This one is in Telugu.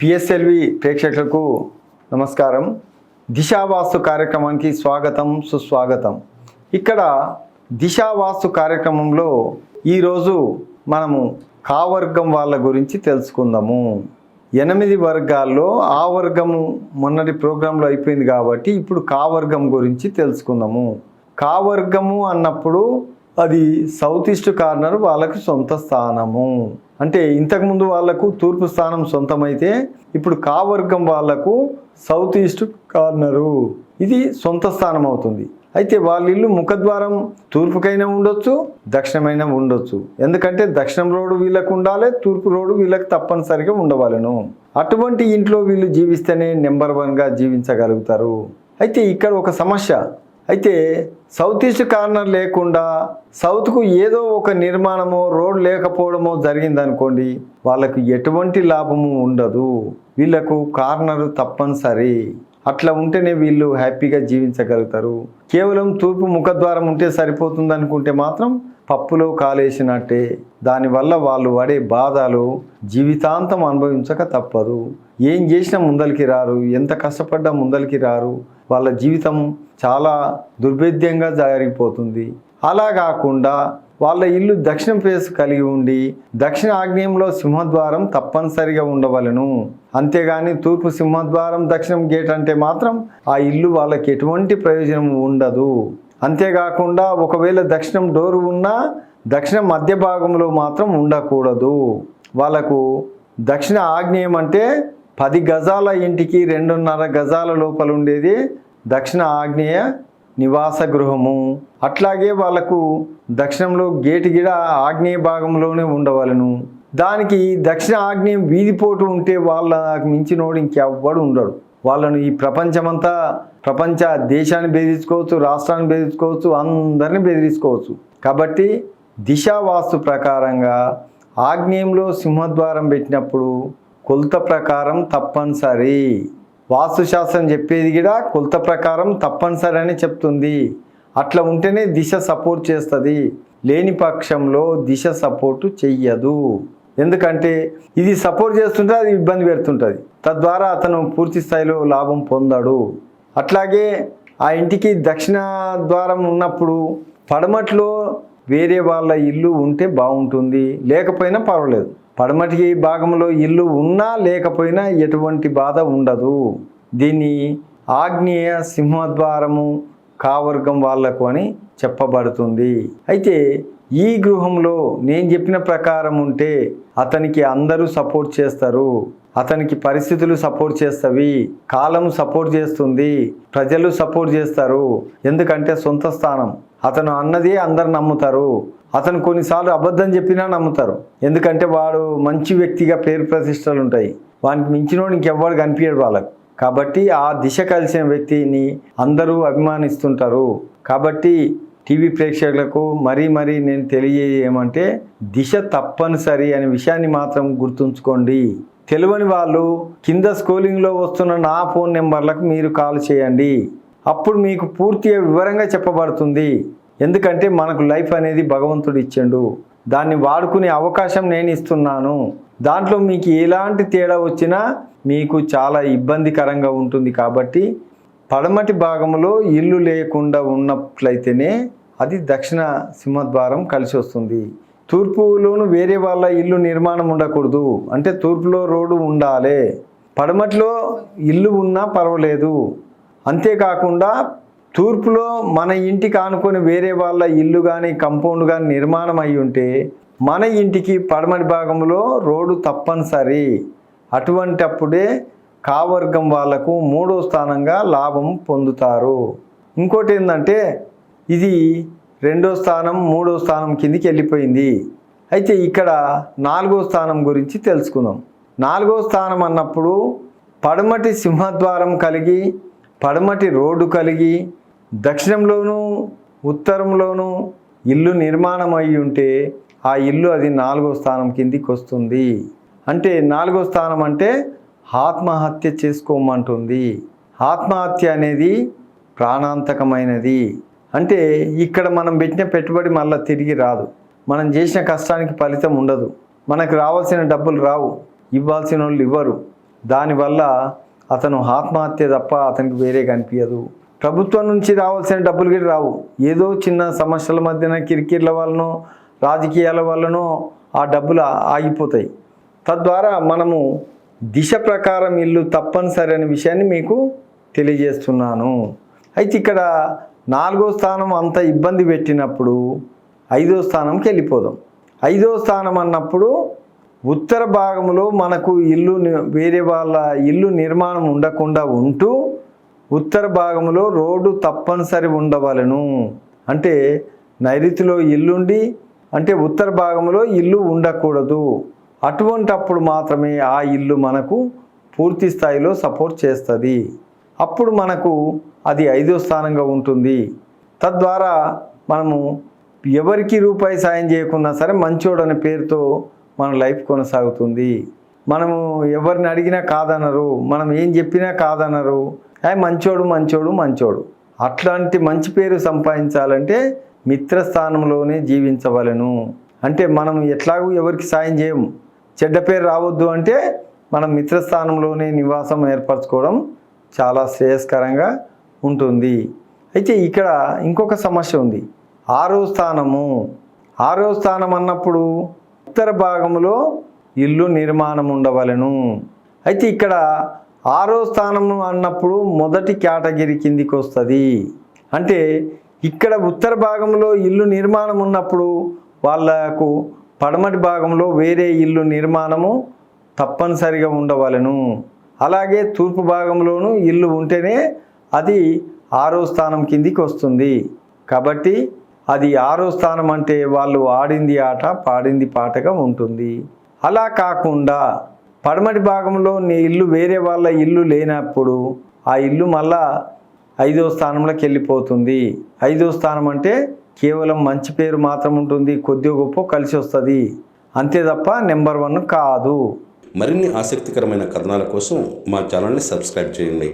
పిఎస్ఎల్వి ప్రేక్షకులకు నమస్కారం. దిశావాస్తు కార్యక్రమానికి స్వాగతం, సుస్వాగతం. ఇక్కడ దిశావాస్తు కార్యక్రమంలో ఈరోజు మనము కా వర్గం వాళ్ళ గురించి తెలుసుకుందాము. 8 వర్గాల్లో ఆ వర్గము మొన్నటి ప్రోగ్రాంలో అయిపోయింది కాబట్టి ఇప్పుడు కా వర్గం గురించి తెలుసుకుందాము. కా వర్గము అన్నప్పుడు అది సౌత్ ఈస్ట్ కార్నర్ వాళ్ళకు సొంత స్థానము. అంటే ఇంతకుముందు వాళ్లకు తూర్పు స్థానం సొంతమైతే ఇప్పుడు కా వర్గం వాళ్లకు సౌత్ ఈస్ట్ కార్నరు ఇది సొంత స్థానం అవుతుంది. అయితే వాళ్ళ ఇల్లు ముఖద్వారం తూర్పుకైనా ఉండొచ్చు, దక్షిణమైనా ఉండొచ్చు. ఎందుకంటే దక్షిణం రోడ్డు వీళ్ళకు ఉండాలి, తూర్పు రోడ్డు వీళ్ళకి తప్పనిసరిగా ఉండవాలను. అటువంటి ఇంట్లో వీళ్ళు జీవిస్తేనే నెంబర్ 1గా జీవించగలుగుతారు. అయితే ఇక్కడ ఒక సమస్య. అయితే సౌత్ ఈస్ట్ కార్నర్ లేకుండా సౌత్కు ఏదో ఒక నిర్మాణమో రోడ్ లేకపోవడమో జరిగిందనుకోండి, వాళ్ళకు ఎటువంటి లాభము ఉండదు. వీళ్ళకు కార్నరు తప్పనిసరి. అట్లా ఉంటేనే వీళ్ళు హ్యాపీగా జీవించగలుగుతారు. కేవలం తూర్పు ముఖద్వారం ఉంటే సరిపోతుంది అనుకుంటే మాత్రం పప్పులో కాలేసినట్టే. దానివల్ల వాళ్ళు పడే బాధలు జీవితాంతం అనుభవించక తప్పదు. ఏం చేసినా ముందరికి రారు, ఎంత కష్టపడ్డా ముందరికి రారు. వాళ్ళ జీవితం చాలా దుర్భేద్యంగా జరిగిపోతుంది. అలా కాకుండా వాళ్ళ ఇల్లు దక్షిణం ఫేస్ కలిగి ఉండి దక్షిణ ఆగ్నేయంలో సింహద్వారం తప్పనిసరిగా ఉండవలను. అంతేగాని తూర్పు సింహద్వారం దక్షిణం గేట్ అంటే మాత్రం ఆ ఇల్లు వాళ్ళకి ఎటువంటి ప్రయోజనం ఉండదు. అంతేకాకుండా ఒకవేళ దక్షిణం డోరు ఉన్నా దక్షిణ మధ్య భాగంలో మాత్రం ఉండకూడదు. వాళ్ళకు దక్షిణ ఆగ్నేయం అంటే 10 గజాల ఇంటికి 2.5 గజాల లోపల ఉండేది దక్షిణ ఆగ్నేయ నివాస గృహము. అట్లాగే వాళ్ళకు దక్షిణంలో గేటు గిడ ఆగ్నేయ భాగంలోనే ఉండవలను. దానికి దక్షిణ ఆగ్నేయం వీధిపోటు ఉంటే వాళ్ళకి మించినోడు ఇంకెవ్వడు ఉండడు. వాళ్ళను ఈ ప్రపంచ దేశాన్ని బెదిరించుకోవచ్చు, రాష్ట్రాన్ని బెదిరించుకోవచ్చు, అందరిని బెదిరించుకోవచ్చు. కాబట్టి దిశావాస్తు ప్రకారంగా ఆగ్నేయంలో సింహద్వారం పెట్టినప్పుడు కొలత ప్రకారం తప్పనిసరి. వాస్తుశాస్త్రం చెప్పేది కూడా కొలత ప్రకారం తప్పనిసరి అని చెప్తుంది. అట్లా ఉంటేనే దిశ సపోర్ట్ చేస్తుంది. లేని పక్షంలో దిశ సపోర్టు చెయ్యదు. ఎందుకంటే ఇది సపోర్ట్ చేస్తుంటే అది ఇబ్బంది పెడుతుంటుంది. తద్వారా అతను పూర్తి స్థాయిలో లాభం పొందాడు. అట్లాగే ఆ ఇంటికి దక్షిణ ద్వారం ఉన్నప్పుడు పడమట్లో వేరే వాళ్ళ ఇల్లు ఉంటే బాగుంటుంది, లేకపోయినా పర్వాలేదు. పడమటి భాగంలో ఇల్లు ఉన్నా లేకపోయినా ఎటువంటి బాధ ఉండదు. దీన్ని ఆగ్నేయ సింహద్వారము కావర్గం వాళ్లకు అని చెప్పబడుతుంది. అయితే ఈ గృహంలో నేను చెప్పిన ప్రకారం ఉంటే అతనికి అందరూ సపోర్ట్ చేస్తారు, అతనికి పరిస్థితులు సపోర్ట్ చేస్తవి, కాలం సపోర్ట్ చేస్తుంది, ప్రజలు సపోర్ట్ చేస్తారు. ఎందుకంటే సొంత స్థానం. అతను అన్నది అందరు నమ్ముతారు. అతను కొన్నిసార్లు అబద్ధం చెప్పినా నమ్ముతారు. ఎందుకంటే వాడు మంచి వ్యక్తిగా పేరు ప్రతిష్టలు ఉంటాయి. వానికి మించినోడు ఇంకెవ్వడు కనిపించడు వాళ్ళకు. కాబట్టి ఆ దిశ కలిసిన వ్యక్తిని అందరూ అభిమానిస్తుంటారు. కాబట్టి టీవీ ప్రేక్షకులకు మరీ నేను తెలియజేయమంటే దిశ తప్పనిసరి అనే విషయాన్ని మాత్రం గుర్తుంచుకోండి. తెలియని వాళ్ళు కింద స్క్రోలింగ్లో వస్తున్న నా ఫోన్ నెంబర్లకు మీరు కాల్ చేయండి. అప్పుడు మీకు పూర్తిగా వివరంగా చెప్పబడుతుంది. ఎందుకంటే మనకు లైఫ్ అనేది భగవంతుడు ఇచ్చిండు. దాన్ని వాడుకునే అవకాశం నేను ఇస్తున్నాను. దాంట్లో మీకు ఎలాంటి తేడా వచ్చినా మీకు చాలా ఇబ్బందికరంగా ఉంటుంది. కాబట్టి పడమటి భాగంలో ఇల్లు లేకుండా ఉన్నట్లయితేనే అది దక్షిణ సింహద్వారం కలిసి వస్తుంది. తూర్పులోను వేరే వాళ్ళ ఇల్లు నిర్మాణం ఉండకూడదు. అంటే తూర్పులో రోడ్డు ఉండాలి, పడమటిలో ఇల్లు ఉన్నా పర్వాలేదు. అంతేకాకుండా తూర్పులో మన ఇంటికి ఆనుకొని వేరే వాళ్ళ ఇల్లు కానీ కంపౌండ్ కానీ నిర్మాణం అయి ఉంటే మన ఇంటికి పడమటి భాగంలో రోడ్డు తప్పనిసరి. అటువంటి అప్పుడే కా వర్గం వాళ్లకు 3వ స్థానంగా లాభం పొందుతారు. ఇంకోటి ఏంటంటే ఇది 2వ స్థానం 3వ స్థానం కిందికి వెళ్ళిపోయింది. అయితే ఇక్కడ 4వ స్థానం గురించి తెలుసుకుందాం. 4వ స్థానం అన్నప్పుడు పడమటి సింహద్వారం కలిగి పడమటి రోడ్డు కలిగి దక్షిణంలోనూ ఉత్తరంలోనూ ఇల్లు నిర్మాణం అయి ఉంటే ఆ ఇల్లు అది 4వ స్థానం కిందికి వస్తుంది. అంటే 4వ స్థానం అంటే ఆత్మహత్య చేసుకోమంటుంది. ఆత్మహత్య అనేది ప్రాణాంతకమైనది. అంటే ఇక్కడ మనం పెట్టిన పెట్టుబడి మళ్ళీ తిరిగి రాదు. మనం చేసిన కష్టానికి ఫలితం ఉండదు. మనకు రావాల్సిన డబ్బులు రావు, ఇవ్వాల్సిన వాళ్ళు ఇవ్వరు. దానివల్ల అతను ఆత్మహత్య తప్ప అతనికి వేరే కనిపించదు. ప్రభుత్వం నుంచి రావాల్సిన డబ్బులు కూడా రావు. ఏదో చిన్న సమస్యల మధ్యన కిరికిర్ల వల్లనో రాజకీయాల వల్లనో ఆ డబ్బులు ఆగిపోతాయి. తద్వారా మనము దిశ ప్రకారం ఇల్లు తప్పనిసరి అనే విషయాన్ని మీకు తెలియజేస్తున్నాను. అయితే ఇక్కడ 4వ స్థానం అంత ఇబ్బంది పెట్టినప్పుడు 5వ స్థానంకి వెళ్ళిపోదాం. 5వ స్థానం అన్నప్పుడు ఉత్తర భాగంలో మనకు వేరే వాళ్ళ ఇల్లు నిర్మాణం ఉండకుండా ఉంటూ ఉత్తర భాగంలో రోడ్డు తప్పనిసరి ఉండవలను. అంటే నైరుతిలో ఇల్లుండి అంటే ఉత్తర భాగంలో ఇల్లు ఉండకూడదు. అటువంటప్పుడు మాత్రమే ఆ ఇల్లు మనకు పూర్తి స్థాయిలో సపోర్ట్ చేస్తుంది. అప్పుడు మనకు అది 5వ స్థానంగా ఉంటుంది. తద్వారా మనము ఎవరికి రూపాయి సాయం చేయకున్నా సరే మంచోడు అనే పేరుతో మన లైఫ్ కొనసాగుతుంది. మనము ఎవరిని అడిగినా కాదనరు, మనం ఏం చెప్పినా కాదనరు. మంచోడు మంచోడు మంచోడు. అట్లాంటి మంచి పేరు సంపాదించాలంటే మిత్రస్థానంలోనే జీవించవలను. అంటే మనం ఎట్లాగూ ఎవరికి సాయం చేయము, చెడ్డ పేరు రావద్దు అంటే మనం మిత్రస్థానంలోనే నివాసం ఏర్పరచుకోవడం చాలా శ్రేయస్కరంగా ఉంటుంది. అయితే ఇక్కడ ఇంకొక సమస్య ఉంది. 6వ స్థానము. 6వ స్థానం అన్నప్పుడు ఉత్తర భాగంలో ఇల్లు నిర్మాణం ఉండవలను. అయితే ఇక్కడ 6వ స్థానము అన్నప్పుడు మొదటి కేటగిరీ కిందికి వస్తుంది. అంటే ఇక్కడ ఉత్తర భాగంలో ఇల్లు నిర్మాణం ఉన్నప్పుడు వాళ్ళకు పడమటి భాగంలో వేరే ఇల్లు నిర్మాణము తప్పనిసరిగా ఉండవలను. అలాగే తూర్పు భాగంలోనూ ఇల్లు ఉంటేనే అది 6వ స్థానం కిందికి వస్తుంది. కాబట్టి అది 6వ స్థానం అంటే వాళ్ళు ఆడింది ఆట పాడింది పాటగా ఉంటుంది. అలా కాకుండా పడమటి భాగంలో నీ ఇల్లు వేరే వాళ్ళ ఇల్లు లేనప్పుడు ఆ ఇల్లు మళ్ళా 5వ స్థానంలోకి వెళ్ళిపోతుంది. 5వ స్థానం అంటే కేవలం మంచి పేరు మాత్రం ఉంటుంది, కొద్దిగా గొప్ప కలిసి వస్తుంది, అంతే తప్ప నెంబర్ 1 కాదు. మరిన్ని ఆసక్తికరమైన కథనాల కోసం మా ఛానల్ని సబ్స్క్రైబ్ చేయండి.